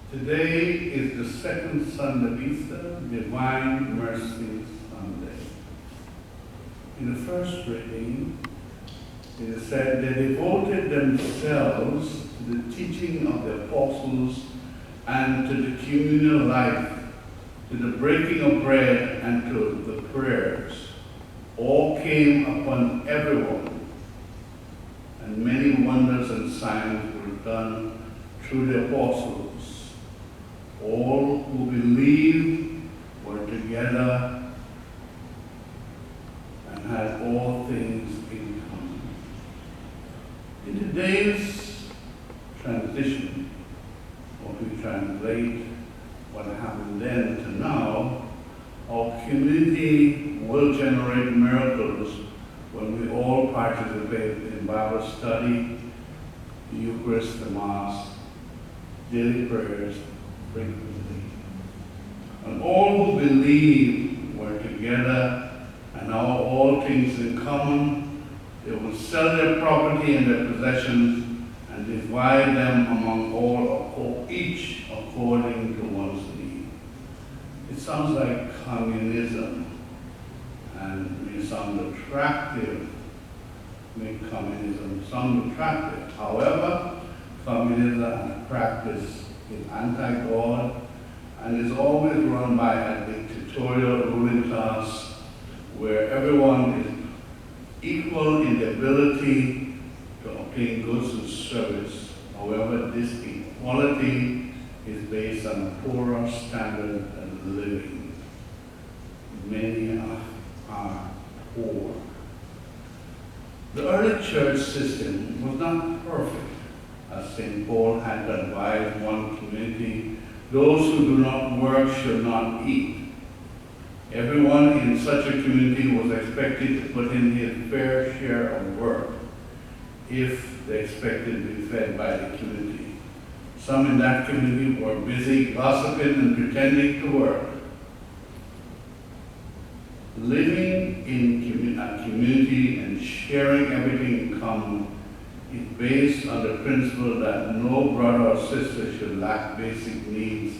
Today is the second Sunday of Easter, Divine Mercy Sunday. In the first reading, it is said they devoted themselves to the teaching of the apostles and to the communal life, to the breaking of bread and to the prayers. All came upon everyone, and many wonders and signs were done through the apostles. All who believed were together and had all things in common. In today's transition, or we translate what happened then to now, our community will generate miracles when we all participate in Bible study, the Eucharist, the Mass, daily prayers, frequently. And all who believe were together and have all things in common. They will sell their property and their possessions and divide them among all, each according to one's need. It sounds like communism, and may sound attractive, make communism sound attractive. However, communism and practice is anti-God and is always run by a dictatorial ruling class where everyone is equal in the ability to obtain goods and service. However, this equality is based on a poorer standard of living. Many are poor. The early church system was not perfect. As St. Paul had advised one community, those who do not work should not eat. Everyone in such a community was expected to put in his fair share of work if they expected to be fed by the community. Some in that community were busy gossiping and pretending to work. Living in a community and sharing everything in common is based on the principle that no brother or sister should lack basic needs,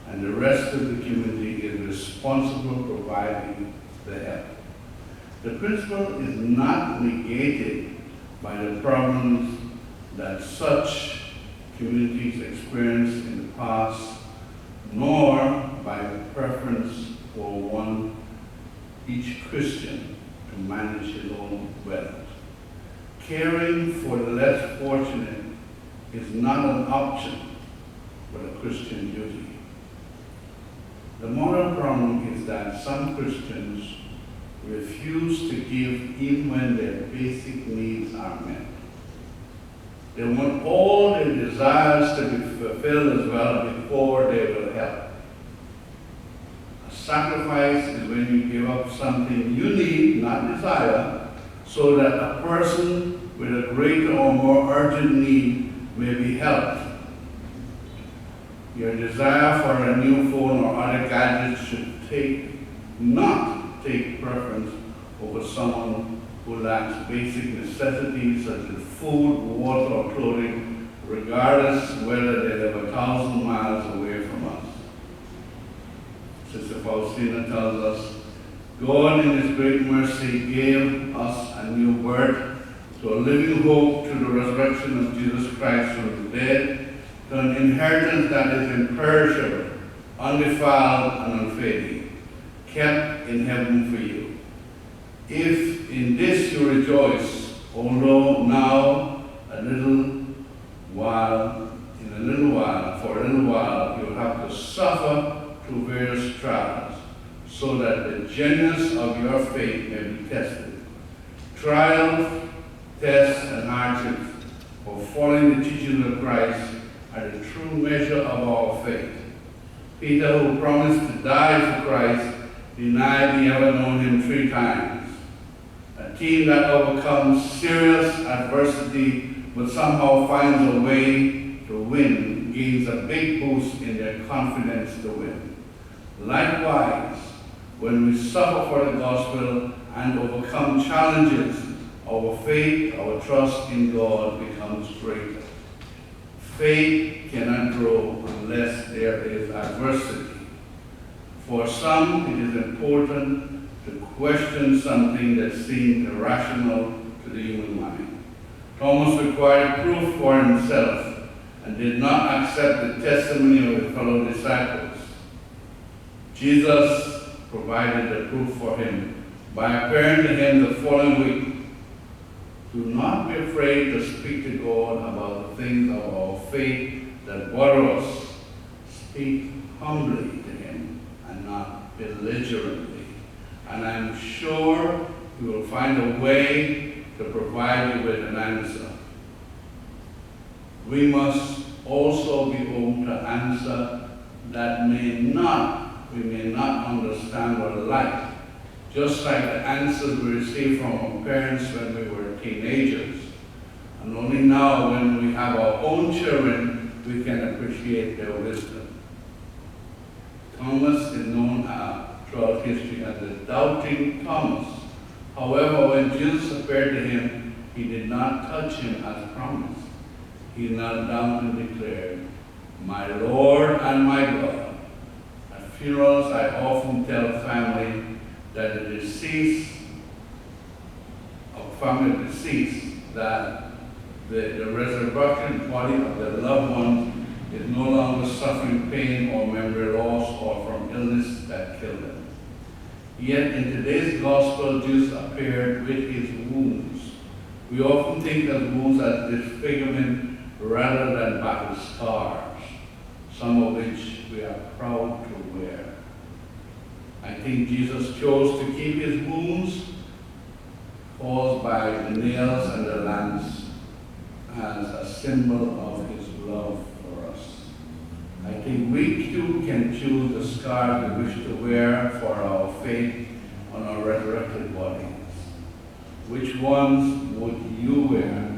and the rest of the community is responsible for providing the help. The principle is not negated by the problems that such communities experienced in the past, nor by the preference for each Christian to manage his own wealth. Caring for the less fortunate is not an option, but a Christian duty. The modern problem is that some Christians refuse to give even when their basic needs are met. They want all their desires to be fulfilled as well before they will help. A sacrifice is when you give up something you need, not desire, so that a person with a greater or more urgent need may be helped. Your desire for a new phone or other gadgets should not take preference over someone who lacks basic necessities such as food, water, or clothing, regardless whether they live 1,000 miles away from us. Sister Faustina tells us, God in His great mercy gave us a new birth, to a living hope through the resurrection of Jesus Christ from the dead, to an inheritance that is imperishable, undefiled, and unfading, kept in heaven for you. If in this you rejoice, although now for a little while, you will have to suffer through various trials, so that the genuineness of your faith may be tested. Trials, tests, and hardships for following the teaching of Christ are the true measure of our faith. Peter, who promised to die for Christ, denied he ever known him 3 times. A team that overcomes serious adversity but somehow finds a way to win gains a big boost in their confidence to win. Likewise, when we suffer for the gospel and overcome challenges, our faith, our trust in God becomes greater. Faith cannot grow unless there is adversity. For some, it is important to question something that seemed irrational to the human mind. Thomas required proof for himself and did not accept the testimony of his fellow disciples. Jesus provided the proof for him by appearing to him the following week. Do not be afraid to speak to God about the things of our faith that bother us. Speak humbly to him and not belligerently. And I'm sure he will find a way to provide you with an answer. We must also be open to answer that we may not understand or like, just like the answers we received from our parents when we were teenagers. And only now, when we have our own children, we can appreciate their wisdom. Thomas is known throughout history as the doubting Thomas. However, when Jesus appeared to him, he did not touch him as promised. He knelt down and declared, "My Lord and my God." At funerals, I often tell family that the deceased, that the resurrected body of the loved one is no longer suffering pain or memory loss or from illness that killed them. Yet in today's gospel, Jesus appeared with his wounds. We often think of wounds as disfigurement rather than battle scars, some of which we are proud to wear. I think Jesus chose to keep his wounds caused by the nails and the lance as a symbol of his love for us. I think we too can choose the scars we wish to wear for our faith on our resurrected bodies. Which ones would you wear?